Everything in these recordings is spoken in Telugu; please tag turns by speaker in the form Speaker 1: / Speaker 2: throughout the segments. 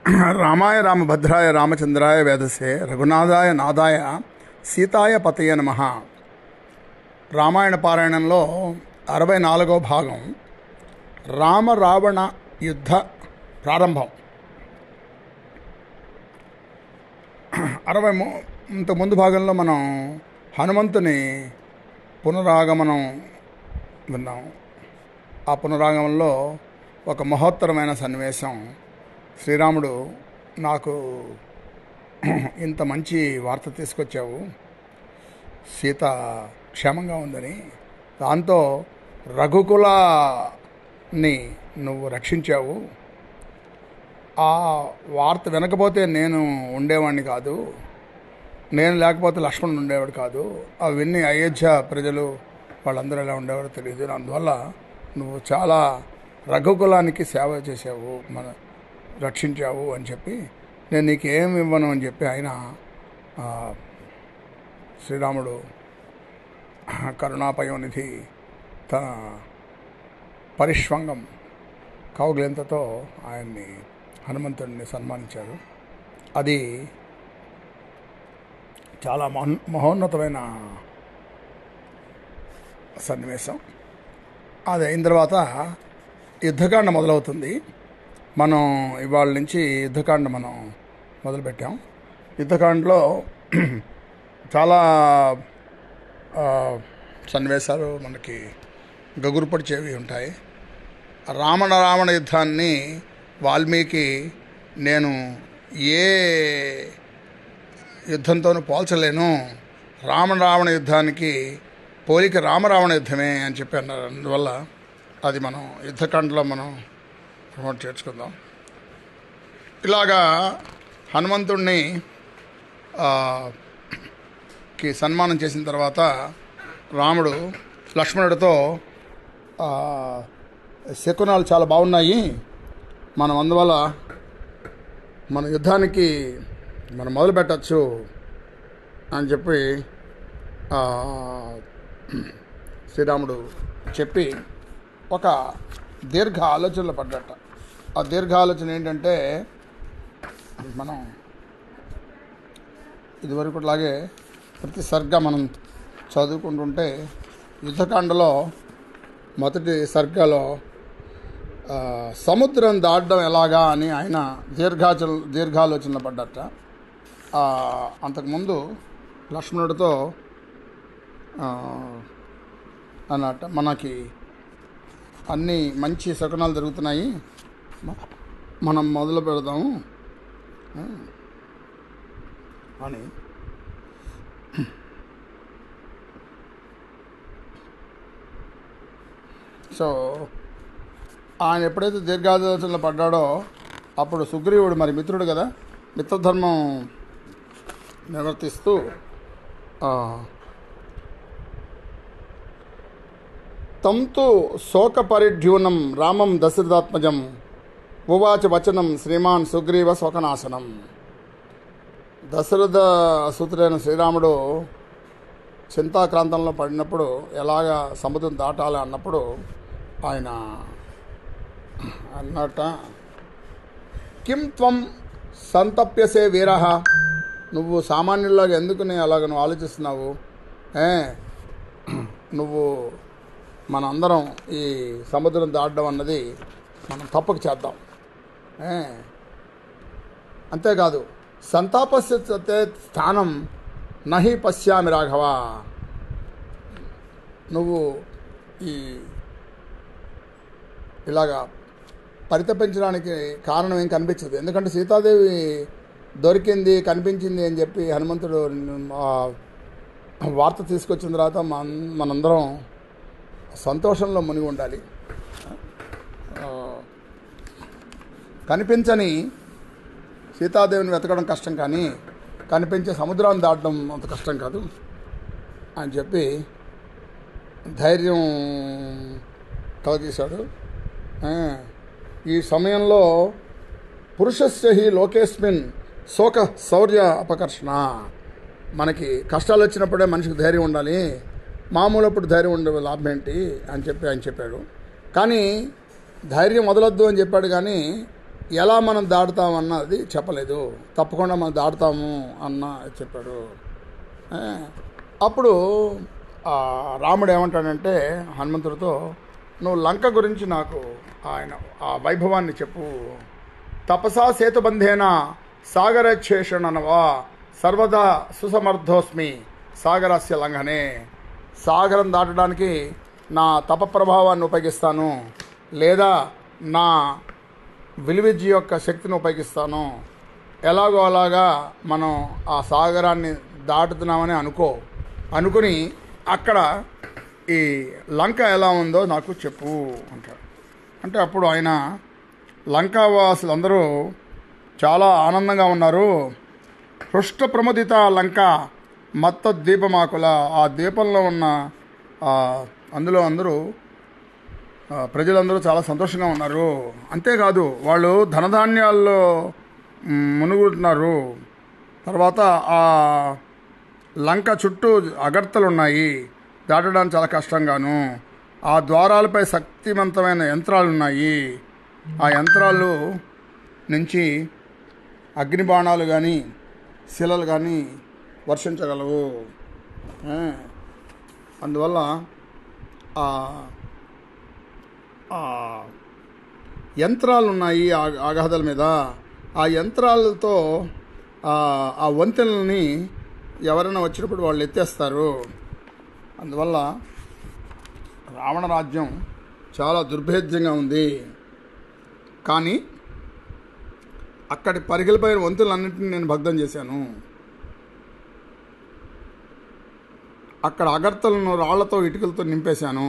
Speaker 1: రామాయ రామభద్రాయ రామచంద్రాయ వేదసే రఘునాథాయ నాదాయ సీతాయ పతయ నమః. రామాయణ పారాయణంలో 64వ భాగం రామ రావణ యుద్ధ ప్రారంభం. ఇంతకుముందు భాగంలో మనం హనుమంతుని పునరాగమనం విన్నాం. ఆ పునరాగమనంలో ఒక మహోత్తరమైన సన్నివేశం, శ్రీరాముడు నాకు ఇంత మంచి వార్త తీసుకొచ్చావు, సీత క్షేమంగా ఉందని, దాంతో రఘుకులాన్ని నువ్వు రక్షించావు, ఆ వార్త వినకపోతే నేను ఉండేవాడిని కాదు, నేను లేకపోతే లక్ష్మణుడు ఉండేవాడు కాదు, అవి విన్ని అయోధ్య ప్రజలు వాళ్ళందరూ ఎలా ఉండేవాడో తెలియదు, అందువల్ల నువ్వు చాలా రఘుకులానికి సేవ చేసావు, రక్షించావు అని చెప్పి, నేను నీకు ఏమి ఇవ్వను అని చెప్పి ఆయన శ్రీరాముడు కరుణాపయోనిధి తన పరిష్వంగం కౌగిలింతతో ఆయన్ని హనుమంతుడిని సన్మానించారు. అది చాలా మహోన్నతమైన సన్నివేశం. అది అయిన తర్వాత యుద్ధకాండ మొదలవుతుంది. మనం ఇవాళ నుంచి యుద్ధకాండ మనం మొదలుపెట్టాం. యుద్ధకాండలో చాలా సన్నివేశాలు మనకి గగురుపడిచేవి ఉంటాయి. రావణ యుద్ధాన్ని వాల్మీకి నేను ఏ యుద్ధంతోనూ పోల్చలేను, రావణ యుద్ధానికి పోలిక రావణ యుద్ధమే అని చెప్పి అన్నారు. అందువల్ల అది మనం యుద్ధకాండలో మనం ప్రమోట్ చేసుకుందాం. ఇలాగా హనుమంతుడిని కి సన్మానం చేసిన తర్వాత రాముడు లక్ష్మణుడితో శకునాలు చాలా బాగున్నాయి, మనం అందువల్ల మన యుద్ధానికి మనం మొదలు పెట్టచ్చు అని చెప్పి శ్రీరాముడు చెప్పి ఒక దీర్ఘ ఆలోచనలో పడ్డట. ఆ దీర్ఘ ఆలోచన ఏంటంటే, మనం ఇదివరకులాగే ప్రతి సర్గ మనం చదువుకుంటుంటే యుద్ధకాండలో మొదటి సర్గలో సముద్రం దాటడం ఎలాగా అని ఆయన దీర్ఘాలోచనలో పడ్డట. అంతకుముందు లక్ష్మణుడితో అన్నట్ట, మనకి అన్నీ మంచి శకునాలు జరుగుతున్నాయి, మనం మొదలు పెడదాము అని. సో ఆయన ఎప్పుడైతే దీర్ఘాలోచనలో పడ్డాడో అప్పుడు సుగ్రీవుడు, మరి మిత్రుడు కదా, మిత్రధర్మం నిర్వర్తిస్తూ తంతు శోకపరిఢ్యూనం రామం దశరథాత్మజం ఉవాచ వచనం శ్రీమాన్ సుగ్రీవ శోకనాశనం. దశరథ సూత్రుడైన శ్రీరాముడు చింతాక్రాంతంలో పడినప్పుడు ఎలాగ సముద్రం దాటాలి అన్నప్పుడు ఆయన అన్నట, కిం త్వం సంతప్యసే వీరః, నువ్వు సామాన్యుల్లాగా ఎందుకు అలాగ నువ్వు ఆలోచిస్తున్నావు, నువ్వు మనందరం ఈ సముద్రం దాటడం అన్నది మనం తప్పక చేద్దాం. అంతేకాదు సంతాపస్య స్థానం నహి పశ్యామి రాఘవ, నువ్వు ఈ ఇలాగా పరితపించడానికి కారణం ఏం కనిపించదు, ఎందుకంటే సీతాదేవి దొరికింది కనిపించింది అని చెప్పి హనుమంతుడు వార్త తీసుకొచ్చిన తర్వాత మనందరం సంతోషంలో మునిగి ఉండాలి. కనిపించని సీతాదేవిని వెతకడం కష్టం, కానీ కనిపించే సముద్రాన్ని దాటడం అంత కష్టం కాదు అని చెప్పి ధైర్యం కలిగేశాడు. ఈ సమయంలో పురుషస్య హి లోకేస్మిన్ శోక శౌర్య అపకర్షణ, మనకి కష్టాలు వచ్చినప్పుడే మనిషికి ధైర్యం ఉండాలి, మామూలప్పుడు ధైర్యం ఉండే లాభం ఏంటి అని చెప్పి ఆయన చెప్పాడు. కానీ ధైర్యం వదలొద్దు అని చెప్పాడు, కానీ ఎలా మనం దాటుతామన్నది చెప్పలేదు. తప్పకుండా మనం దాటుతాము అన్న చెప్పాడు. ఏ, అప్పుడు రాముడు ఏమంటాడంటే హనుమంతుడితో, నువ్వు లంక గురించి నాకు ఆయన ఆ వైభవాన్ని చెప్పు. తపసా సేతుబంధేన సాగరచ్ఛేషణనవా సర్వదా సుసమర్థోస్మి సాగరస్య లంఘనే. సాగరం దాటడానికి నా తప ప్రభావాన్ని ఉపయోగిస్తాను, లేదా నా విలువిద్య యొక్క శక్తిని ఉపయోగిస్తాను. ఎలాగో అలాగా మనం ఆ సాగరాన్ని దాటుతున్నామని అనుకుని అక్కడ ఈ లంక ఎలా ఉందో నాకు చెప్పు అంటాడు. అంటే అప్పుడు ఆయన లంకావాసులందరూ చాలా ఆనందంగా ఉన్నారు. హృష్ట ప్రముదిత లంక మత్త ద్వీపమాకుల, ఆ ద్వీపంలో ఉన్న అందులో అందరూ ప్రజలందరూ చాలా సంతోషంగా ఉన్నారు. అంతేకాదు వాళ్ళు ధనధాన్యాల్లో మునుగుతున్నారు. తర్వాత ఆ లంక చుట్టూ అగర్తలు ఉన్నాయి, దాటడానికి చాలా కష్టంగాను. ఆ ద్వారాలపై శక్తివంతమైన యంత్రాలు ఉన్నాయి. ఆ యంత్రాలు నుంచి అగ్నిబాణాలు కానీ శిలలు కానీ వర్షించగలవు. అందువల్ల యంత్రాలు ఉన్నాయి అగాధాల మీద. ఆ యంత్రాలతో ఆ వంతెనల్ని ఎవరైనా వచ్చినప్పుడు వాళ్ళు ఎత్తేస్తారు. అందువల్ల రావణ రాజ్యం చాలా దుర్భేద్యంగా ఉంది. కానీ అక్కడి పరిగిలిపోయిన వంతులన్నింటినీ నేను భగ్నం చేశాను. అక్కడ అగర్తలను రాళ్లతో ఇటుకలతో నింపేశాను.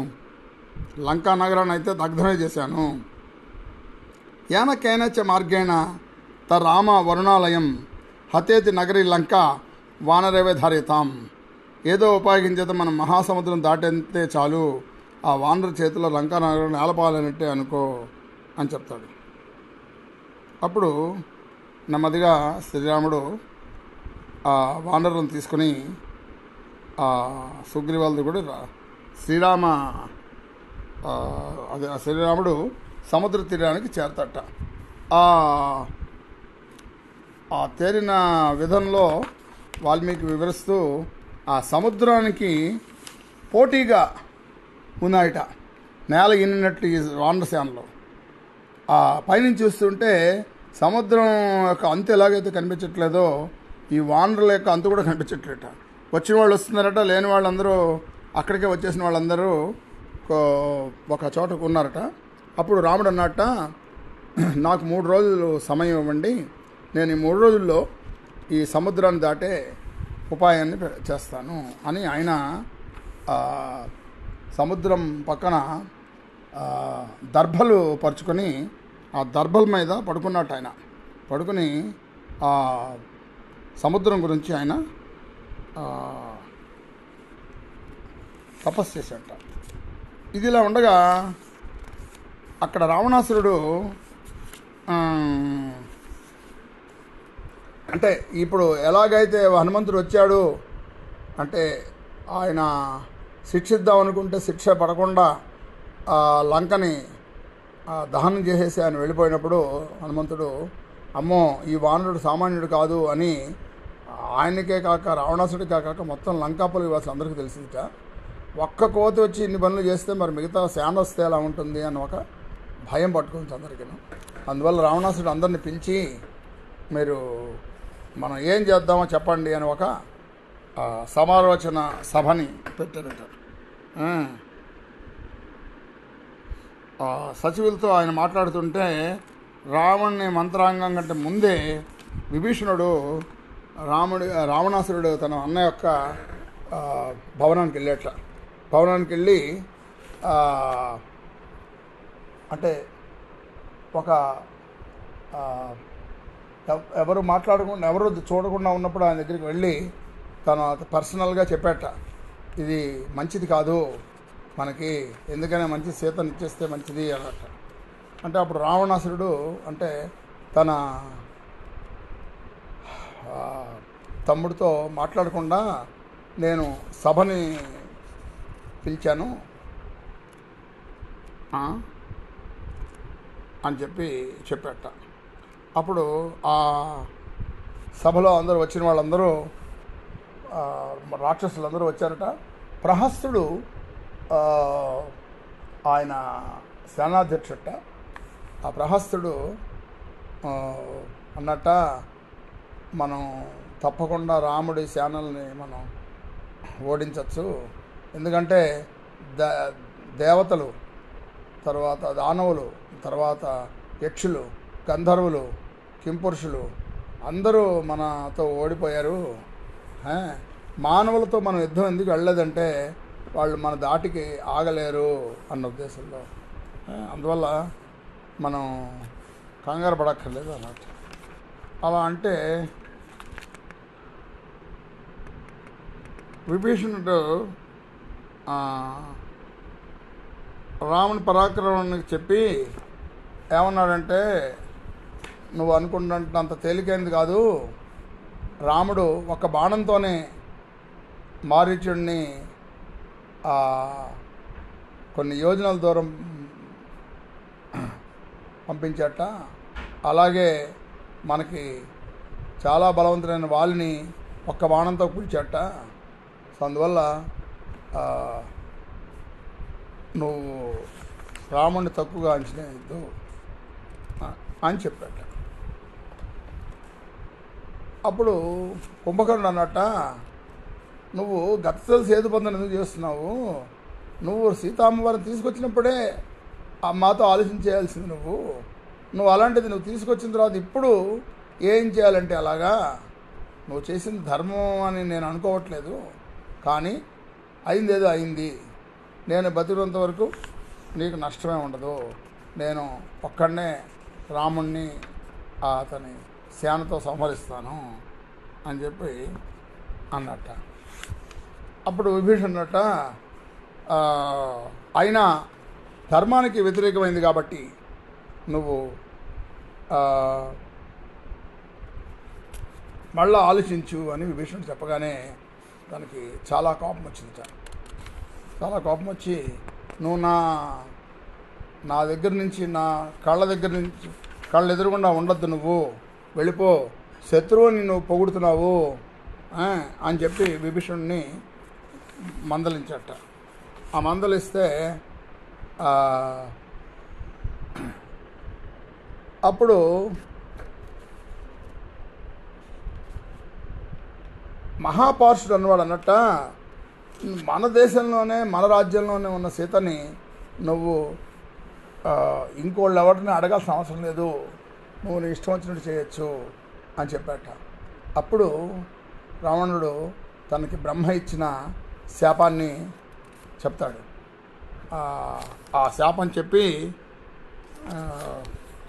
Speaker 1: లంకా నగరాన్ని అయితే దగ్ధమే చేశాను. యానకేనచ మార్గేణ రామ వరుణాలయం హతేతి నగరి లంక వానరేవే ధార్యతాం. ఏదో ఉపయోగించేత మనం మహాసముద్రం దాటంతే చాలు, ఆ వానర చేతిలో లంకా నగరం నేలపాలన్నట్టే అనుకో అని చెప్తాడు. అప్పుడు నెమ్మదిగా శ్రీరాముడు ఆ వానరులను తీసుకుని సుగ్రీవాలది కూడా శ్రీరాముడు సముద్ర తీరానికి చేరతట. ఆ తేరిన విధంలో వాల్మీకి వివరిస్తూ ఆ సముద్రానికి పోటీగా ఉన్నాయట నేల ఇన్నినట్లు ఈ వానరసేనలో. ఆ పైనుంచి చూస్తుంటే సముద్రం యొక్క అంతు ఎలాగైతే కనిపించట్లేదో ఈ వానరుల యొక్క అంతు కూడా కనిపించట్లేట. వచ్చిన వాళ్ళు వస్తున్నారట, లేని వాళ్ళందరూ అక్కడికే వచ్చేసిన వాళ్ళందరూ ఒక చోటకు ఉన్నారట. అప్పుడు రాముడు అన్నట్ట, నాకు 3 రోజులు సమయం ఇవ్వండి, నేను ఈ 3 రోజుల్లో ఈ సముద్రాన్ని దాటే ఉపాయాన్ని చేస్తాను అని ఆయన సముద్రం పక్కన దర్భలు పరుచుకొని ఆ దర్భల మీద పడుకున్నట్టు. ఆయన పడుకుని ఆ సముద్రం గురించి ఆయన తపస్సు చేశాట. ఇదిలా ఉండగా అక్కడ రావణాసురుడు అంటే ఇప్పుడు ఎలాగైతే హనుమంతుడు వచ్చాడు అంటే ఆయన శిక్షిద్దాం అనుకుంటే శిక్ష పడకుండా లంకని దహనం చేసేసి ఆయన వెళ్ళిపోయినప్పుడు హనుమంతుడు అమ్మో ఈ వానరుడు సామాన్యుడు కాదు అని ఆయనకే కాక రావణాసుడికే కాక మొత్తం లంకాపల్లి వాసులు అందరికీ తెలిసిందిట. ఒక్క కోతి వచ్చి ఇన్ని పనులు చేస్తే మరి మిగతా సేన వస్తే ఎలా ఉంటుంది అని ఒక భయం పట్టుకుంది అందరికీ. అందువల్ల రావణాసుడు అందరిని పిలిచి మీరు మనం ఏం చేద్దామో చెప్పండి అని ఒక సమాలోచన సభని పెట్టారట. సచివులతో ఆయన మాట్లాడుతుంటే రావణ్ణి మంత్రాంగం కంటే ముందే విభీషణుడు రావణాసురుడు తన అన్న యొక్క భవనానికి వెళ్ళేట్ల. భవనానికి వెళ్ళి అంటే ఒక ఎవరు మాట్లాడకుండా ఎవరు చూడకుండా ఉన్నప్పుడు ఆయన దగ్గరికి వెళ్ళి తను పర్సనల్గా చెప్పేట, ఇది మంచిది కాదు మనకి, ఎందుకనే మంచి సీతను ఇచ్చేస్తే మంచిది అన్నట్ట. అంటే అప్పుడు రావణాసురుడు అంటే తన తమ్ముడితో మాట్లాడకుండా నేను సభని పిలిచాను అని చెప్పేట. అప్పుడు ఆ సభలో అందరూ వచ్చిన వాళ్ళందరూ రాక్షసులందరూ వచ్చారట. ప్రహస్తుడు ఆయన సేనాధ్యక్షుట. ఆ ప్రహస్తుడు అన్నట్ట, మనం తప్పకుండా రాముడి సేనల్ని మనం ఓడించవచ్చు. ఎందుకంటే దేవతలు, తర్వాత దానవులు, తర్వాత యక్షులు, గంధర్వులు, కింపురుషులు అందరూ మనతో ఓడిపోయారు. మానవులతో మనం యుద్ధం ఎందుకు వెళ్ళలేదంటే వాళ్ళు మన దాటికి ఆగలేరు అన్న ఉద్దేశంలో. అందువల్ల మనం కంగారు పడక్కర్లేదు అన్నట్టు. అలా అంటే విభీషణుడు రాముని పరాక్రమానికి చెప్పి ఏమన్నాడంటే, నువ్వు అనుకున్నంత తేలికైంది కాదు, రాముడు ఒక బాణంతోనే మారీచుడిని కొన్ని యోజనాల దూరం పంపించాట. అలాగే మనకి చాలా బలవంతులైన వాలిని ఒక్క బాణంతో కూల్చాట. సో అందువల్ల నువ్వు రాముడిని తక్కువగా అంచనా వేయద్దు అని చెప్పాట. అప్పుడు కుంభకర్ణుడు అన్నట్ట, నువ్వు గతశల సేతుబంధన ఎందుకు చేస్తున్నావు? నువ్వు సీతామ్మవారిని తీసుకొచ్చినప్పుడే మాతో ఆలోచించేయాల్సింది నువ్వు అలాంటిది నువ్వు తీసుకొచ్చిన తర్వాత ఇప్పుడు ఏం చేయాలంటే అలాగా. నువ్వు చేసింది ధర్మం అని నేను అనుకోవట్లేదు, కానీ అయిందేదో అయింది. నేను బతికినంత వరకు నీకు నష్టమే ఉండదు. నేను ఒక్కడనే రాముణ్ణి అతని సేనతో సంహరిస్తాను అని చెప్పి అన్నట్ట. అప్పుడు విభీషణుడట, అయినా ధర్మానికి వ్యతిరేకమైంది కాబట్టి నువ్వు మళ్ళా ఆలోచించు అని విభీషణుడు చెప్పగానే దానికి చాలా కోపం వచ్చిందట. చాలా కోపం వచ్చి, నువ్వు నా దగ్గర నుంచి, నా కళ్ళ ఎదురుగుండా ఉండొద్దు, నువ్వు వెళ్ళిపో, శత్రువుని నువ్వు పొగుడుతున్నావు అని చెప్పి విభీషణుడిని మందలించట. ఆ మందలిస్తే అప్పుడు మహాపార్షుడు అన్నవాడు అన్నట్ట, మన దేశంలోనే మన రాజ్యంలోనే ఉన్న సీతని నువ్వు ఇంకోళ్ళు ఎవరిని అడగాల్సిన అవసరం లేదు, నువ్వు నీ ఇష్టం వచ్చినట్టు చేయొచ్చు అని చెప్పాట. అప్పుడు రావణుడు తనకి బ్రహ్మ ఇచ్చిన శాపాన్ని చెప్తాడు. ఆ శాపం చెప్పి,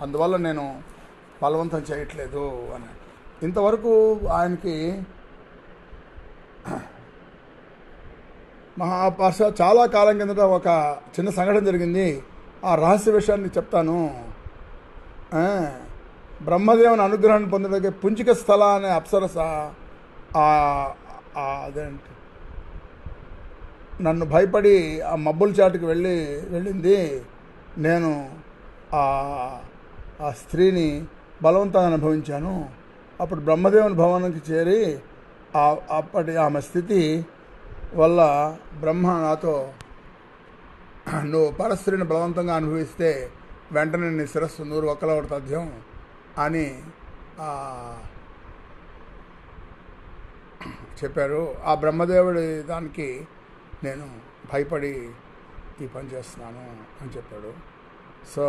Speaker 1: అందువల్ల నేను బలవంతం చేయట్లేదు అని. ఇంతవరకు ఆయనకి మహాపార్ష చాలా కాలం కిందట ఒక చిన్న సంఘటన జరిగింది. ఆ రహస్య విషయాన్ని చెప్తాను. బ్రహ్మదేవుని అనుగ్రహాన్ని పొందడానికి పుంజిక స్థల అనే అప్సరస అదేంటి నన్ను భయపడి ఆ మబ్బుల చాటుకు వెళ్ళింది. నేను ఆ స్త్రీని బలవంతంగా అనుభవించాను. అప్పుడు బ్రహ్మదేవుని భవనానికి చేరి అప్పటి ఆమె స్థితి వల్ల బ్రహ్మ నాతో, నువ్వు పరస్త్రీని బలవంతంగా అనుభవిస్తే వెంటనే నీ శిరస్సు 100 ఒక్కలవడ తథ్యం అని చెప్పారు. ఆ బ్రహ్మదేవుడి దానికి నేను భయపడి ఈ పని చేస్తున్నాను అని చెప్పాడు. సో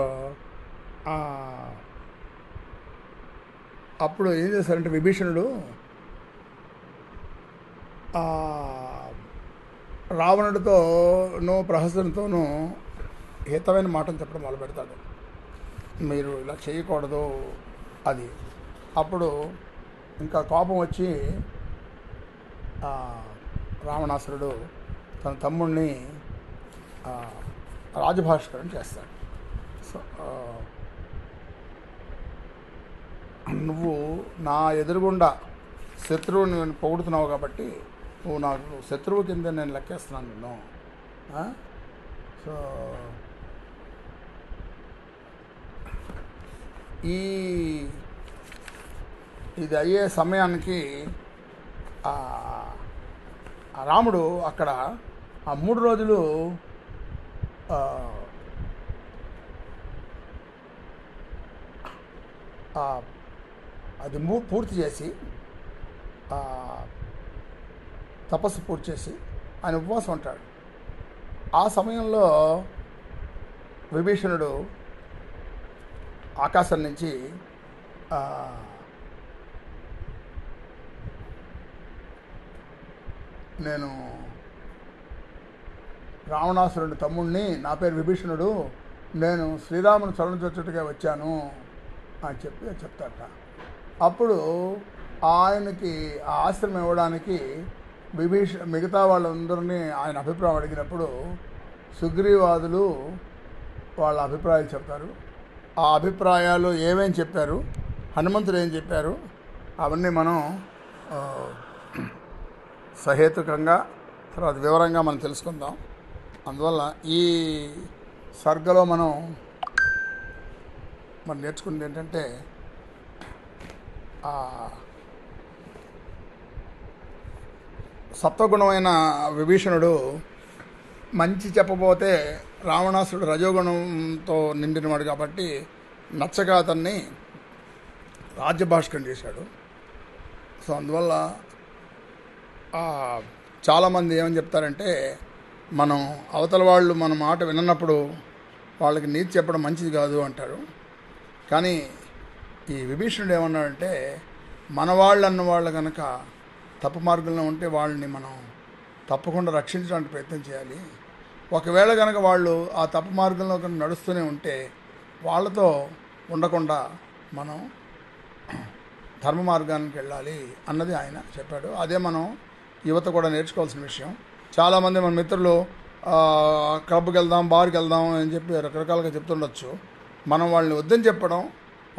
Speaker 1: అప్పుడు ఏం చేశారంటే విభీషణుడు రావణుడితోనూ ప్రహసనతోనూ హితమైన మాటలు చెప్పడం మొదలు పెడతాడు. మీరు ఇలా చేయకూడదు అది. అప్పుడు ఇంకా కోపం వచ్చి రావణాసురుడు తన తమ్ముడిని రాజభాస్కరం చేస్తాడు. సో నువ్వు నా ఎదురుగుండా శత్రువుని పొగుడుతున్నావు కాబట్టి నువ్వు నాకు శత్రువు కింద నేను లెక్కేస్తున్నాను నిన్ను. సో ఈ ఇది అయ్యే సమయానికి రాముడు అక్కడ ఆ 3 రోజులు అది పూర్తి చేసి తపస్సు పూర్తి చేసి ఆయన ఉపవాసం ఉంటాడు. ఆ సమయంలో విభీషణుడు ఆకాశం నుంచి నేను రావణాసురుడి తమ్ముడిని, నా పేరు విభీషణుడు, నేను శ్రీరాముని చరణచొచ్చుటగా వచ్చాను అని చెప్తాట. అప్పుడు ఆయనకి ఆ ఆశ్రమం ఇవ్వడానికి మిగతా వాళ్ళందరినీ ఆయన అభిప్రాయం అడిగినప్పుడు సుగ్రీవాదులు వాళ్ళ అభిప్రాయాలు చెప్తారు. ఆ అభిప్రాయాలు ఏమేమి చెప్పారు, హనుమంతుడు ఏం చెప్పారు, అవన్నీ మనం సహేతుకంగా తర్వాత వివరంగా మనం తెలుసుకుందాం. అందువల్ల ఈ సర్గలో మనం నేర్చుకున్నది ఏంటంటే సత్వగుణమైన విభీషణుడు మంచి చెప్పబోతే రావణాసురుడు రజోగుణంతో నిండినవాడు కాబట్టి నచ్చగా అతన్ని రాజ్యభాషకం చేశాడు. సో అందువల్ల చాలామంది ఏమని చెప్తారంటే, మనం అవతల వాళ్ళు మన మాట విన్నప్పుడు వాళ్ళకి నీతి చెప్పడం మంచిది కాదు అంటారు. కానీ ఈ విభీషణుడు ఏమన్నాడంటే, మన వాళ్ళు అన్న వాళ్ళు కనుక తప్పు మార్గంలో ఉంటే వాళ్ళని మనం తప్పకుండా రక్షించడానికి ప్రయత్నం చేయాలి. ఒకవేళ కనుక వాళ్ళు ఆ తప్పు మార్గంలో కనుక నడుస్తూనే ఉంటే వాళ్ళతో ఉండకుండా మనం ధర్మ మార్గానికి వెళ్ళాలి అన్నది ఆయన చెప్పాడు. అదే మనం యువత కూడా నేర్చుకోవాల్సిన విషయం. చాలామంది మన మిత్రులు క్లబ్కి వెళ్దాం, బార్కి వెళ్దాం అని చెప్పి రకరకాలుగా చెప్తుండొచ్చు. మనం వాళ్ళని వద్దని చెప్పడం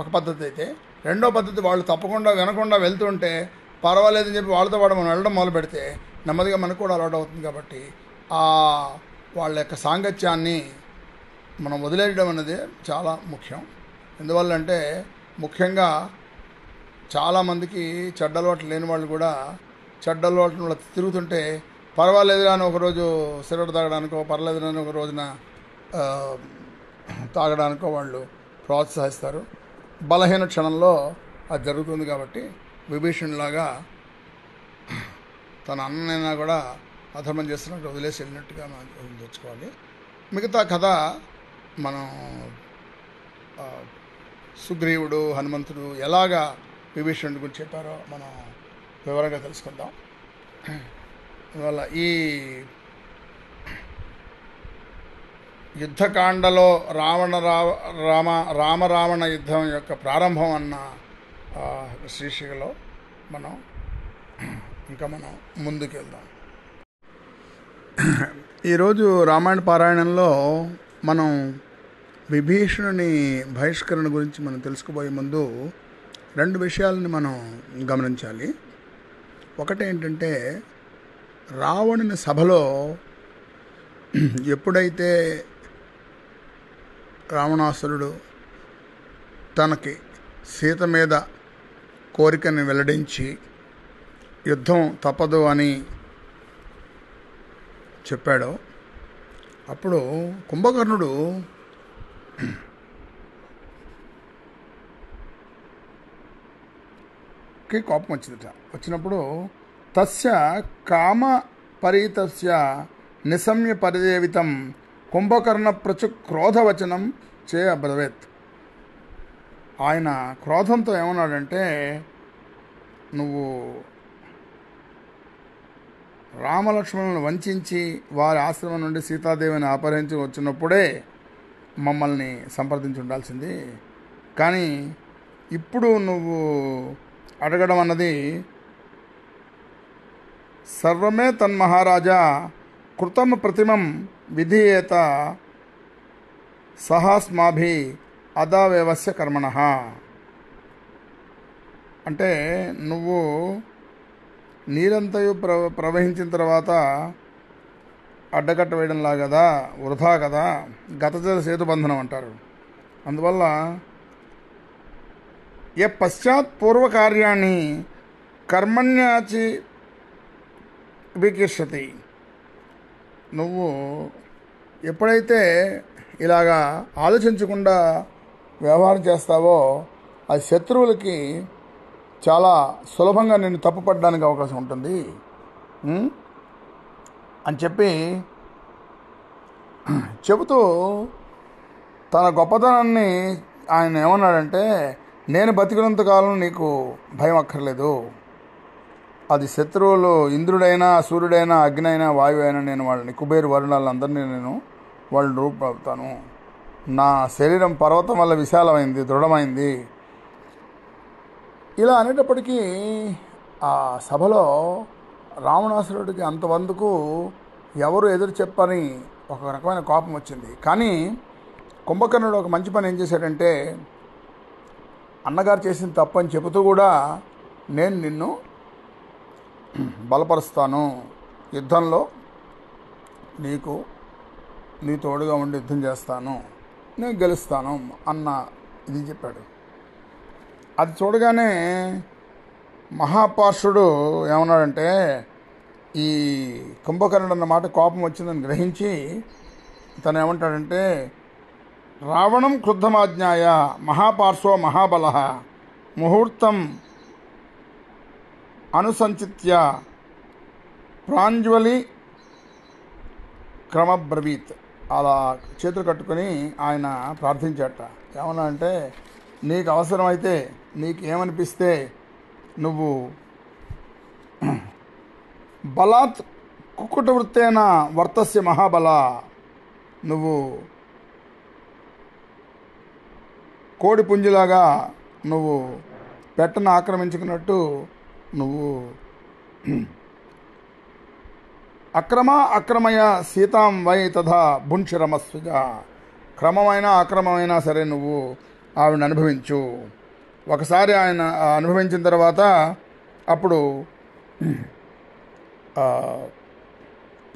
Speaker 1: ఒక పద్ధతి అయితే, రెండో పద్ధతి వాళ్ళు తప్పకుండా వినకుండా వెళ్తుంటే పర్వాలేదని చెప్పి వాళ్ళతో పాటు మనం వెళ్ళడం మొదలు పెడితే నెమ్మదిగా మనకు కూడా అలవాటు అవుతుంది. కాబట్టి వాళ్ళ యొక్క సాంగత్యాన్ని మనం వదిలేయడం అనేది చాలా ముఖ్యం. ఎందువల్లంటే ముఖ్యంగా చాలామందికి చెడ్డ అలవాట్లు లేని వాళ్ళు కూడా చెడ్డ అలవాట్ల వల్ల తిరుగుతుంటే పర్వాలేదురా అని ఒకరోజు సిగరెట్ తాగడానికో, పర్వాలేదురా అని ఒక రోజున తాగడానికో వాళ్ళు ప్రోత్సహిస్తారు. బలహీన క్షణంలో అది జరుగుతుంది. కాబట్టి విభీషణులాగా తన అన్నైనా కూడా అధర్మం చేస్తున్నట్టు వదిలేసి వెళ్ళినట్టుగా మనం తెచ్చుకోవాలి. మిగతా కథ మనం సుగ్రీవుడు, హనుమంతుడు ఎలాగా విభీషణుడి గురించి చెప్పారో మనం వివరంగా తెలుసుకుందాం. అందువల్ల ఈ యుద్ధకాండలో రామ యుద్ధం యొక్క ప్రారంభం అన్న శీర్షికలో మనం ముందుకు వెళ్దాం. ఈరోజు రామాయణ పారాయణంలో మనం విభీషణుని బహిష్కరణ గురించి మనం తెలుసుకోబోయే ముందు 2 విషయాలని మనం గమనించాలి. ఒకటేంటంటే, రావణుని సభలో ఎప్పుడైతే రావణాసురుడు తనకి సీత మీద కోరికని వెల్లడించి యుద్ధం తప్పదు అని చెప్పాడో అప్పుడు కుంభకర్ణుడు కోపం వచ్చినప్పుడు తస్య కామ పరీతస్య నిశమ్య పరిదేవితం కుంభకర్ణ ప్రచు క్రోధవచనం చే అబ్రవేత్. ఆయన క్రోధంతో ఏమన్నాడంటే, నువ్వు రామలక్ష్మణులను వంచి వారి ఆశ్రమం నుండి సీతాదేవిని అపహరించి వచ్చినప్పుడే మమ్మల్ని సంప్రదించి ఉండాల్సింది. కానీ ఇప్పుడు నువ్వు అడగడం అన్నది సర్వమే తన్మహారాజా కృతమ ప్రతిమం విధీయేత సహాస్మాభి అదావేవస్య కర్మణః. అంటే నువ్వు నీరంతయు ప్రవహించిన తర్వాత అడ్డకట్ట వేయడంలా కదా, వృధా కదా, గతజల సేతుబంధనం అంటారు. అందువల్ల ఏ పశ్చాత్ పూర్వకార్యాన్ని కర్మణ్యాచి వికర్షతి. నువ్వు ఎప్పుడైతే ఇలాగా ఆలోచించకుండా వ్యవహారం చేస్తావో అది శత్రువులకి చాలా సులభంగా నిన్ను తప్పుపడడానికి అవకాశం ఉంటుంది అని చెబుతూ తన గొప్పతనాన్ని ఆయన ఏమన్నాడంటే, నేను బతికినంతకాలం నీకు భయం అక్కర్లేదు. అది శత్రువులు ఇంద్రుడైనా సూర్యుడైనా అగ్ని అయినా వాయువు అయినా నేను వాళ్ళని కుబేరు వరుణాలందరినీ నేను వాళ్ళని రూపుతాను. నా శరీరం పర్వతం వల్ల విశాలమైంది, దృఢమైంది. ఇలా అనేటప్పటికీ ఆ సభలో రావణాసురుడికి అంతవందుకు ఎవరు ఎదురు చెప్పని ఒక రకమైన కోపం వచ్చింది. కానీ కుంభకర్ణుడు ఒక మంచి పని ఏం చేశాడంటే, అన్నగారు చేసిన తప్పని చెబుతూ కూడా నేను నిన్ను బలపరుస్తాను, యుద్ధంలో నీ తోడుగా ఉండి యుద్ధం చేస్తాను, నేను గెలుస్తాను అన్న ఇది చెప్పాడు. అది చూడగానే మహాపార్షుడు ఏమన్నాడంటే, ఈ కుంభకర్ణుడు అన్న మాట కోపం వచ్చిందని గ్రహించి తను ఏమంటాడంటే, రావణం క్రుద్ధమాజ్ఞాయ మహాపార్శ్వ మహాబల ముహూర్తం అనుసంచిత్య ప్రాంజ్వలి క్రమబ్రవీత్. అలా చేతులు కట్టుకొని ఆయన ప్రార్థించాట. ఏమన్నా అంటే, నీకు అవసరమైతే, నీకు ఏమనిపిస్తే నువ్వు బలాత్ కుక్కుట వృత్తేన వర్తస్య మహాబల, నువ్వు కోడి పుంజులాగా నువ్వు పెట్టను ఆక్రమించుకున్నట్టు నువ్వు అక్రమయ సీతాం వై తథా భుంక్షరమస్సుజ. క్రమమైన అక్రమమైనా సరే నువ్వు ఆవిడని అనుభవించు. ఒకసారి ఆయన అనుభవించిన తర్వాత అప్పుడు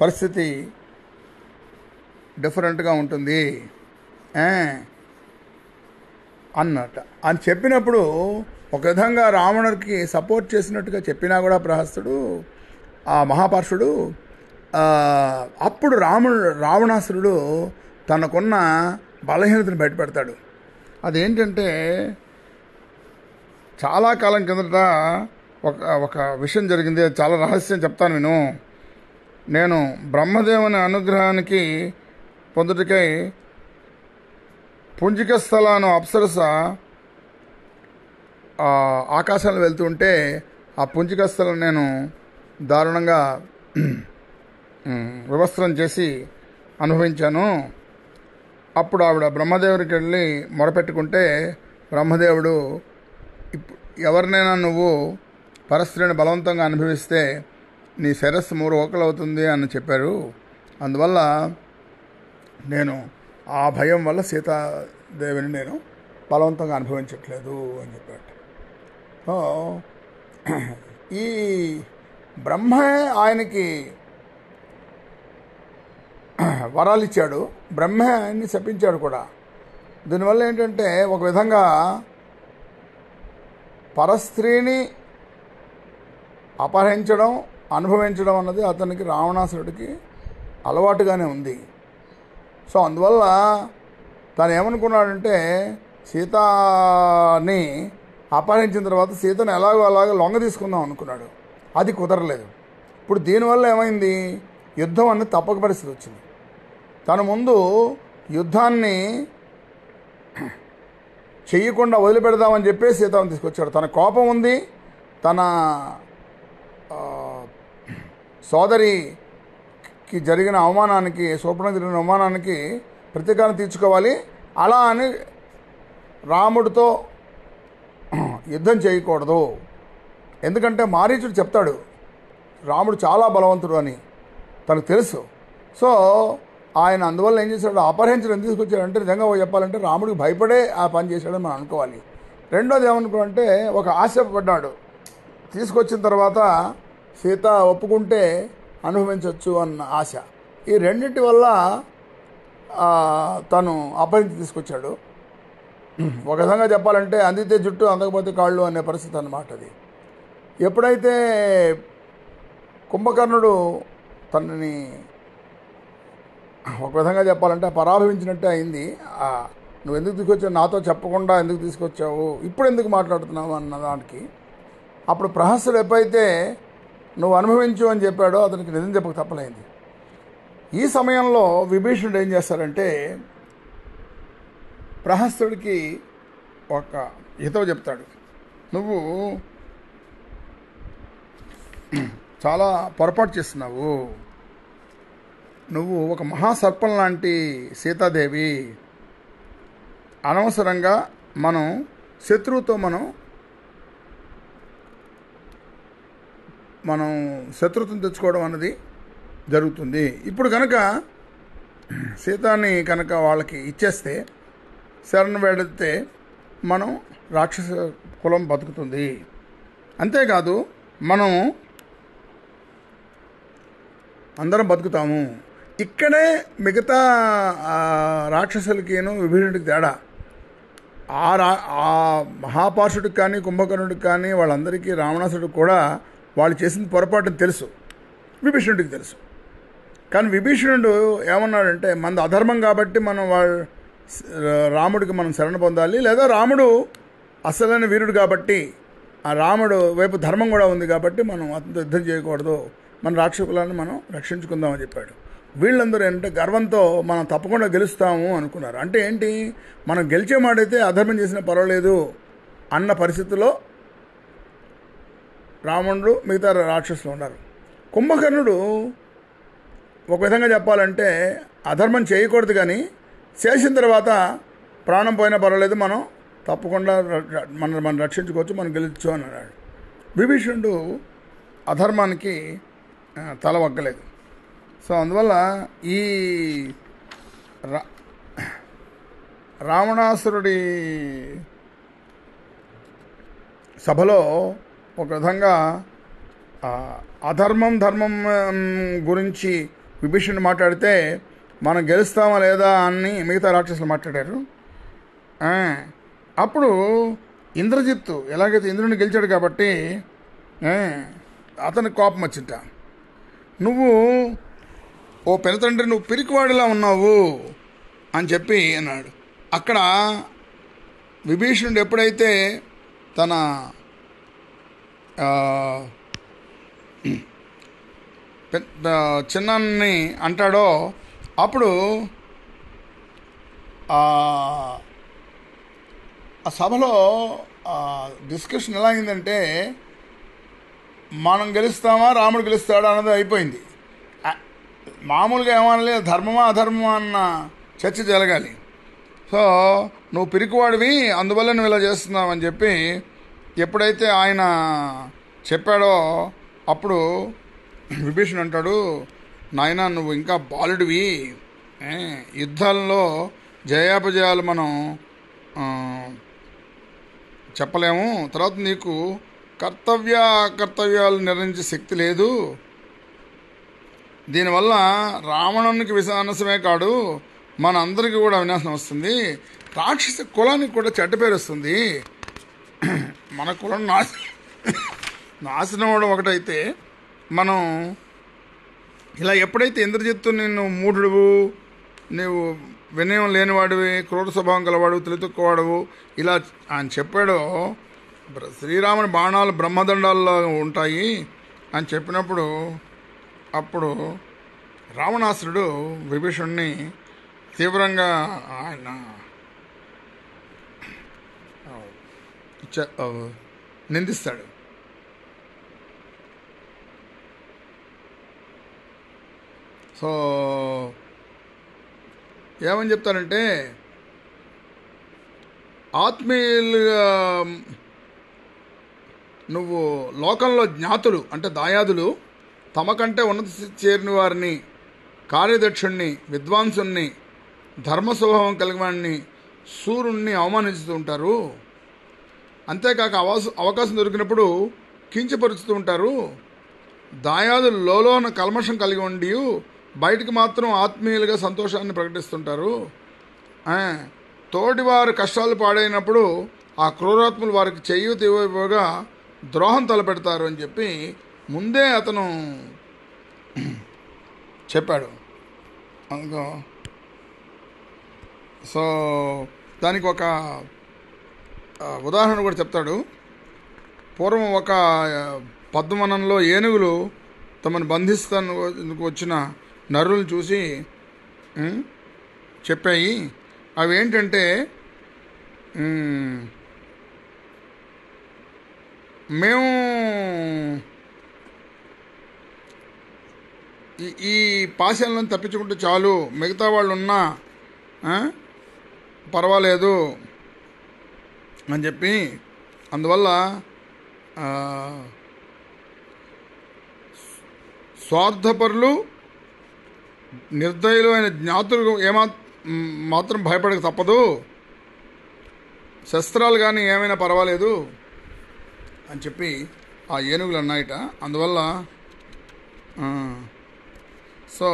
Speaker 1: పరిస్థితి డిఫరెంట్గా ఉంటుంది అన్నట్టు అని చెప్పినప్పుడు ఒక విధంగా రావణుడికి సపోర్ట్ చేసినట్టుగా చెప్పినా కూడా ప్రహస్తుడు ఆ మహాపార్షుడు అప్పుడు రావణాసురుడు తనకున్న బలహీనతను బయటపెడతాడు. అదేంటంటే, చాలా కాలం కిందట ఒక విషయం జరిగింది. చాలా రహస్యం చెప్తాను నేను బ్రహ్మదేవుని అనుగ్రహానికి పొందుటకై పుంజిక స్థలాన్ని అప్సరస ఆకాశాలు వెళ్తుంటే ఆ పుంజిక స్థలం నేను దారుణంగా వివస్త్రం చేసి అనుభవించాను. అప్పుడు ఆవిడ బ్రహ్మదేవుడికి వెళ్ళి మొరపెట్టుకుంటే బ్రహ్మదేవుడు, ఎవరినైనా నువ్వు పరస్త్రీని బలవంతంగా అనుభవిస్తే నీ శిరస్సు 3 ఓకలవుతుంది అని చెప్పారు. అందువల్ల నేను ఆ భయం వల్ల సీతాదేవిని నేను బలవంతంగా అనుభవించట్లేదు అని చెప్పాడు. ఈ బ్రహ్మే ఆయనకి వరాలు ఇచ్చాడు, బ్రహ్మే ఆయన్ని శపించాడు కూడా. దీనివల్ల ఏంటంటే, ఒక విధంగా పరస్త్రీని అపహరించడం అనుభవించడం అన్నది అతనికి రావణాసురుడికి అలవాటుగానే ఉంది. సో అందువల్ల తను ఏమనుకున్నాడంటే, సీతని అపహరించిన తర్వాత సీతను అలాగ లొంగ తీసుకుందాం అనుకున్నాడు. అది కుదరలేదు. ఇప్పుడు దీనివల్ల ఏమైంది, యుద్ధం అన్నది తప్పక పరిస్థితి వచ్చింది. తన ముందు యుద్ధాన్ని చెయ్యకుండా వదిలిపెడదామని చెప్పి సీతను తీసుకొచ్చాడు. తన కోపం ఉంది, తన సోదరికి జరిగిన అవమానానికి, శూర్పణఖకి జరిగిన అవమానానికి ప్రతీకారం తీర్చుకోవాలి. అలా అని రాముడితో యుద్ధం చేయకూడదు. ఎందుకంటే మారీచుడు చెప్తాడు రాముడు చాలా బలవంతుడు అని తనకు తెలుసు. సో ఆయన అందువల్ల ఏం చేశాడు, అపహరించడం ఎందుకు తీసుకొచ్చాడంటే, నిజంగా చెప్పాలంటే రాముడికి భయపడే ఆ పని చేశాడని మనం అనుకోవాలి. రెండోది ఏమనుకోవాలంటే, ఒక ఆశపడ్డాడు, తీసుకొచ్చిన తర్వాత సీత ఒప్పుకుంటే అనుభవించవచ్చు అన్న ఆశ. ఈ రెండింటి వల్ల తను అపహరించి తీసుకొచ్చాడు. ఒక విధంగా చెప్పాలంటే అందితే జుట్టు అందకపోతే కాళ్ళు అనే పరిస్థితి అన్నమాట అది. ఎప్పుడైతే కుంభకర్ణుడు తనని ఒక విధంగా చెప్పాలంటే పరాభవించినట్టే అయింది. నువ్వు ఎందుకు తీసుకొచ్చావు, నాతో చెప్పకుండా ఎందుకు తీసుకొచ్చావు, ఇప్పుడు ఎందుకు మాట్లాడుతున్నావు అన్న దానికి అప్పుడు ప్రహస్తుడు ఎప్పుడైతే నువ్వు అనుభవించు అని చెప్పాడో అతనికి నిజం చెప్పక తప్పలేదు. ఈ సమయంలో విభీషణుడు ఏం చేస్తాడంటే ప్రహస్తుడికి ఒక హితవు చెప్తాడు. నువ్వు చాలా పొరపాటు చేస్తున్నావు, నువ్వు ఒక మహాసర్పం లాంటి సీతాదేవి, అనవసరంగా మనం శత్రువుతో మనం శత్రుత్వం తెచ్చుకోవడం అన్నది జరుగుతుంది. ఇప్పుడు కనుక సీతాన్ని కనుక వాళ్ళకి ఇచ్చేస్తే, శరణు వేడితే మనం రాక్షస కులం బతుకుతుంది. అంతేకాదు మనం అందరం బతుకుతాము. ఇక్కడే మిగతా రాక్షసులకేను విభీషణుడికి తేడా. ఆ మహాపార్షుడికి కానీ కుంభకర్ణుడికి కానీ వాళ్ళందరికీ రావణాసుడికి కూడా వాళ్ళు చేసిన పొరపాటుని తెలుసు, విభీషణుడికి తెలుసు. కానీ విభీషణుడు ఏమన్నాడంటే మనది అధర్మం కాబట్టి మనం రాముడికి మనం శరణ పొందాలి, లేదా రాముడు అసలైన వీరుడు కాబట్టి ఆ రాముడు వైపు ధర్మం కూడా ఉంది కాబట్టి మనం అతనితో యుద్ధం చేయకూడదు, మన రాక్షసులను మనం రక్షించుకుందామని చెప్పాడు. వీళ్ళందరూ ఏంటంటే గర్వంతో మనం తప్పకుండా గెలుస్తాము అనుకున్నారు. అంటే ఏంటి, మనం గెలిచే మాటైతే అధర్మం చేసినా పర్వాలేదు అన్న పరిస్థితిలో రావణుడు మిగతా రాక్షసులు ఉన్నారు. కుంభకర్ణుడు ఒక విధంగా చెప్పాలంటే అధర్మం చేయకూడదు, కానీ చేసిన తర్వాత ప్రాణం పోయినా పర్వాలేదు, మనం తప్పకుండా మనం రక్షించుకోవచ్చు, మనం గెలుచు అని అన్నాడు. విభీషణుడు అధర్మానికి తల వగ్గలేదు. సో అందువల్ల ఈ రావణాసురుడి సభలో ఒక విధంగా అధర్మం ధర్మం గురించి విభీషణుడు మాట్లాడితే మనం గెలుస్తామా లేదా అని మిగతా రాక్షసులు మాట్లాడారు. అప్పుడు ఇంద్రజిత్తు ఎలాగైతే ఇంద్రుడిని గెలిచాడు కాబట్టి అతనికి కోపం వచ్చింట. నువ్వు ఓ పెనతండ్రి, నువ్వు పిరికివాడిలా ఉన్నావు అని చెప్పి అన్నాడు. అక్కడ విభీషణుడు ఎప్పుడైతే తన చిన్నాన్ని అంటాడో అప్పుడు ఆ సభలో డిస్కషన్ ఎలా అయిందంటే మనం గెలుస్తామా రాముడు గెలుస్తాడా అన్నది అయిపోయింది. మామూలుగా ఏమనాలి, ధర్మమా అధర్మమా అన్న చర్చ జరగాలి. సో నువ్వు పిరికివాడివి, అందువల్ల నువ్వు ఇలా చేస్తున్నావు అని చెప్పి ఎప్పుడైతే ఆయన చెప్పాడో అప్పుడు విభీషణుడు అంటాడు, నాయన నువ్వు ఇంకా బాలుడివి, యుద్ధాల్లో జయాపజయాలు మనం చెప్పలేము, తర్వాత నీకు అకర్తవ్యాలు నిర్ణయించే శక్తి లేదు, దీనివల్ల రావణునికి వినాశమే కాదు మన అందరికీ కూడా వినాశనం వస్తుంది, రాక్షస కులానికి కూడా చెడ్డ పేరు వస్తుంది. మన కులం నాశనం అవడం ఒకటైతే, మనం ఇలా ఎప్పుడైతే ఇంద్రజిత్తు నిన్ను మూఢుడువు, నీవు వినయం లేనివాడివి, క్రూర స్వభావం గలవాడు, తెలితొక్కువాడువు ఇలా అని చెప్పాడో, శ్రీరాముని బాణాలు బ్రహ్మదండాల్లో ఉంటాయి అని చెప్పినప్పుడు అప్పుడు రావణాసురుడు విభీషణుని తీవ్రంగా ఆయన నిందిస్తాడు. సో ఏమని చెప్తారంటే, ఆత్మీయులుగా నువ్వు లోకంలో జ్ఞాతులు అంటే దాయాదులు తమకంటే ఉన్నత చేరిన వారిని, కార్యదక్షుణ్ణి, విద్వాంసుణ్ణి, ధర్మ స్వభావం కలిగిన సూర్యుణ్ణి అవమానిస్తూ ఉంటారు. అంతేకాక అవకాశం దొరికినప్పుడు కించపరుచుతూ ఉంటారు. దాయాదులు లోలోన కల్మషం కలిగి ఉండి బయటికి మాత్రం ఆత్మీయులుగా సంతోషాన్ని ప్రకటిస్తుంటారు. తోటివారి కష్టాలు పాడైనప్పుడు ఆ క్రూరాత్ములు వారికి చేయూత ఇవ్వగా ద్రోహం తలపెడతారు అని చెప్పి ముందే అతను చెప్పాడు అందుకో. సో దానికి ఒక ఉదాహరణ కూడా చెప్తాడు. పూర్వం ఒక పద్మవనంలో ఏనుగులు తమను బంధిస్తానికి వచ్చిన నరులను చూసి చెప్పాయి. అవి ఏంటంటే, మేము ఈ పాశాలను తప్పించుకుంటే చాలు, మిగతా వాళ్ళు ఉన్నా పర్వాలేదు అని చెప్పి, అందువల్ల స్వార్థపరులు నిర్దయులు అయిన జ్ఞాతులు మాత్రం భయపడక తప్పదు, శస్త్రాలు కానీ ఏమైనా పర్వాలేదు అని చెప్పి ఆ ఏనుగులు అన్నాయిట. అందువల్ల సో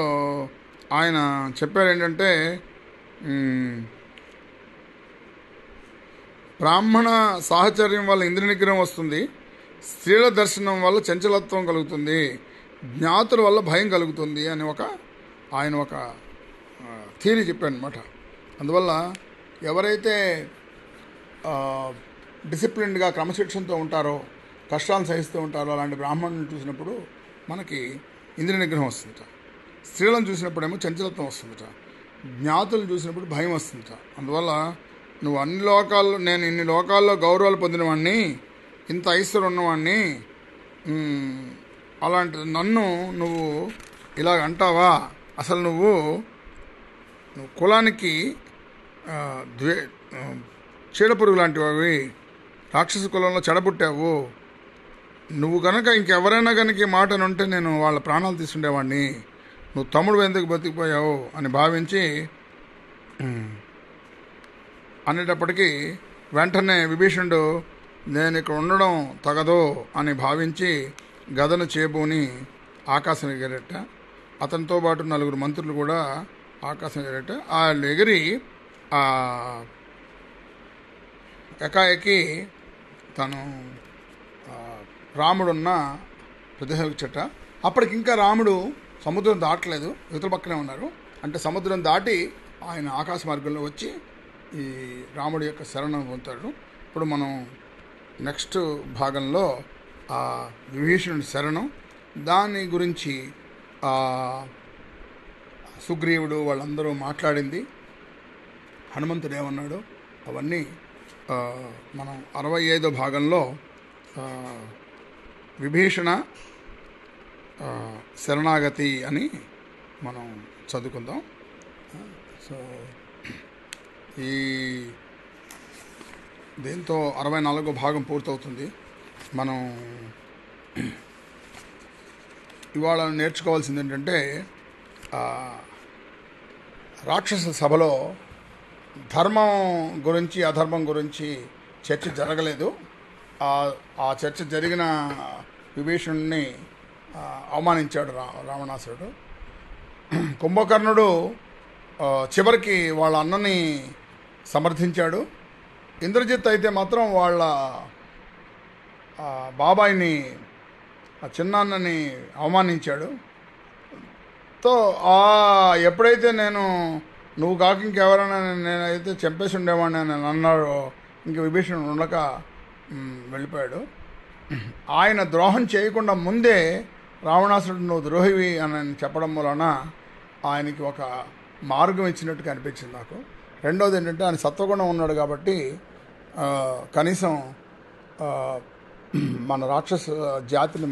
Speaker 1: ఆయన చెప్పారు ఏంటంటే, బ్రాహ్మణ సాహచర్యం వల్ల ఇంద్రియ నిగ్రహం వస్తుంది, స్త్రీల దర్శనం వల్ల చంచలత్వం కలుగుతుంది, జ్ఞాతుల వల్ల భయం కలుగుతుంది అని ఆయన ఒక థియరీ చెప్పాడు అనమాట. అందువల్ల ఎవరైతే డిసిప్లిన్డ్గా క్రమశిక్షణతో ఉంటారో, కష్టాలను సహిస్తూ ఉంటారో, అలాంటి బ్రాహ్మణులను చూసినప్పుడు మనకి ఇంద్రియ నిగ్రహం వస్తుందట. స్త్రీలను చూసినప్పుడేమో చంచలత్వం వస్తుందట, జ్ఞాతులను చూసినప్పుడు భయం వస్తుందట. అందువల్ల నువ్వు అన్ని లోకాల్లో, నేను ఇన్ని లోకాల్లో గౌరవాలు పొందినవాడిని, ఇంత ఐశ్వర్యం ఉన్నవాడిని, అలాంటి నన్ను నువ్వు ఇలాగ అంటావా? అసలు నువ్వు కులానికి చీడపురుగు లాంటివి, రాక్షస కులంలో చెడబుట్టావు, నువ్వు కనుక ఇంకెవరైనా కనుక ఈ మాట ఉంటే నేను వాళ్ళ ప్రాణాలు తీసుండేవాడిని, నువ్వు తమ్ముడు ఎందుకు బతికిపోయావు అని భావించి అనేటప్పటికీ వెంటనే విభీషణుడు నేను ఇక్కడ ఉండడం తగదు అని భావించి గదను చేబూని ఆకాశం ఎగిరేట. అతనితో పాటు 4 మంత్రులు కూడా ఆకాశం ఎగిరేట. వాళ్ళు ఎగిరి ఎకాఎకి తను రాముడున్న ప్రదేశానికి చెట్ట. అప్పటికి ఇంకా రాముడు సముద్రం దాటలేదు, ఇవతల పక్కనే ఉన్నారు. అంటే సముద్రం దాటి ఆయన ఆకాశ మార్గంలో వచ్చి ఈ రాముడి యొక్క శరణం పొందుతాడు. ఇప్పుడు మనం నెక్స్ట్ భాగంలో ఆ విభీషణుడి శరణం, దాని గురించి సుగ్రీవుడు వాళ్ళందరూ మాట్లాడింది, హనుమంతుడు ఏమన్నాడు, అవన్నీ మనం 65వ భాగంలో విభీషణ శరణాగతి అని మనం చదువుకుందాం. సో ఈ దీంతో 64వ భాగం పూర్తవుతుంది. మనం ఇవాళ నేర్చుకోవాల్సింది ఏంటంటే, రాక్షస సభలో ధర్మం గురించి అధర్మం గురించి చర్చ జరగలేదు. ఆ చర్చ జరిగిన విభీషణుడిని అవమానించాడు రావణాసురుడు. కుంభకర్ణుడు చివరికి వాళ్ళ అన్నని సమర్థించాడు. ఇంద్రజిత్ అయితే మాత్రం వాళ్ళ బాబాయిని, ఆ చిన్నాన్నని అవమానించాడు. తో ఎప్పుడైతే నువ్వు కాక ఇంకెవరైనా నేనైతే చంపేసి ఉండేవాడిని అని అన్నాడు, ఇంక విభీషణుడు ఉండక వెళ్ళిపోయాడు. ఆయన ద్రోహం చేయకుండా ముందే రావణాసురుడు నువ్వు ద్రోహివి అని చెప్పడం వలన ఆయనకి ఒక మార్గం ఇచ్చినట్టు కనిపించింది నాకు. రెండోది ఏంటంటే, ఆయన సత్వగుణం ఉన్నాడు కాబట్టి కనీసం మన రాక్షస జాతిని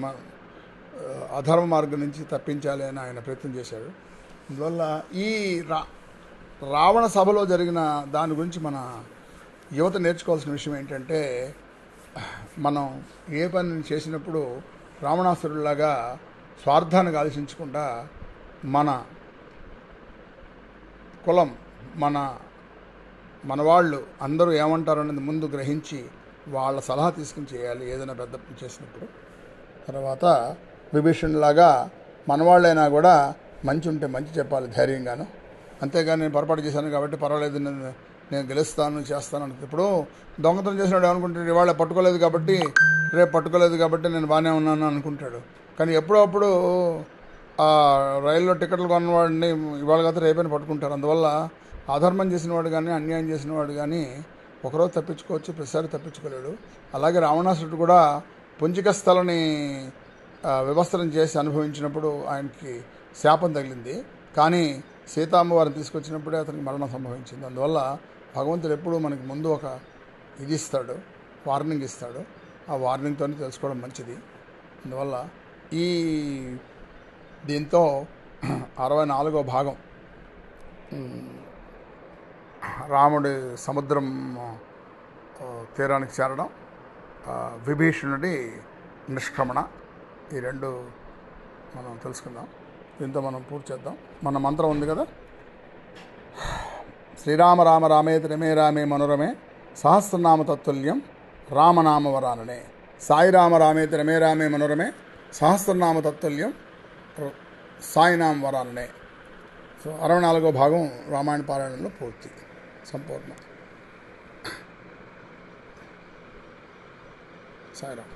Speaker 1: అధర్మ మార్గం నుంచి తప్పించాలి అని ఆయన ప్రయత్నం చేశాడు. అందువల్ల ఈ రావణ సభలో జరిగిన దాని గురించి మన యువత నేర్చుకోవాల్సిన విషయం ఏంటంటే, మనం ఏ పని చేసినప్పుడు రావణాసురులాగా స్వార్థాన్ని ఆలోచించకుండా మన కులం, మన వాళ్ళు అందరూ ఏమంటారు అనేది ముందు గ్రహించి వాళ్ళ సలహా తీసుకుని చేయాలి ఏదైనా పెద్ద చేసినప్పుడు. తర్వాత విభీషణులాగా మనవాళ్ళైనా కూడా మంచి ఉంటే మంచి చెప్పాలి ధైర్యంగాను. అంతేగాని నేను పొరపాటు చేశాను కాబట్టి పర్వాలేదు నేను గెలుస్తాను చేస్తాను అనుకుంది. ఇప్పుడు దొంగతనం చేసినాడు ఏమనుకుంటాడు, ఇవాళ పట్టుకోలేదు కాబట్టి రేపు పట్టుకోలేదు కాబట్టి నేను బాగానే ఉన్నాను అనుకుంటాడు. కానీ ఎప్పుడప్పుడు ఆ రైల్లో టికెట్లు కొన్నవాడిని ఇవాళ కాదు రేపైనా పట్టుకుంటారు. అందువల్ల అధర్మం చేసిన వాడు కానీ అన్యాయం చేసిన వాడు కానీ ఒకరోజు తప్పించుకోవచ్చు, ప్రతిసారి తప్పించుకోలేడు. అలాగే రావణాసురుడు కూడా పుంజిక స్థలని వ్యవస్థను చేసి అనుభవించినప్పుడు ఆయనకి శాపం తగిలింది. కానీ సీతామ్మవారిని తీసుకొచ్చినప్పుడే అతనికి మరణం సంభవించింది. అందువల్ల భగవంతుడు ఎప్పుడూ మనకి ముందు ఒక ఇది ఇస్తాడు, వార్నింగ్ ఇస్తాడు. ఆ వార్నింగ్తోనే తెలుసుకోవడం మంచిది. అందువల్ల ఈ దీంతో 64వ భాగం రాముడి సముద్రం తీరానికి చేరడం, విభీషణుడి నిష్క్రమణ, ఈ రెండు మనం తెలుసుకుందాం. దీంతో మనం పూర్తి చేద్దాం. మన మంత్రం ఉంది కదా, శ్రీరామ రామ రామేతి రమే రామే మనోరమే సహస్రనామ తత్తుల్యం రామనామ వరాననే. సాయిరామ రామేతి రమే రామే మనోరమే సహస్రనామ తత్తుల్యం సాయినామ వరాననే. సో 64వ భాగం రామాయణ పారాయణంలో పూర్తి సంపూర్ణం. సాయిరామ్.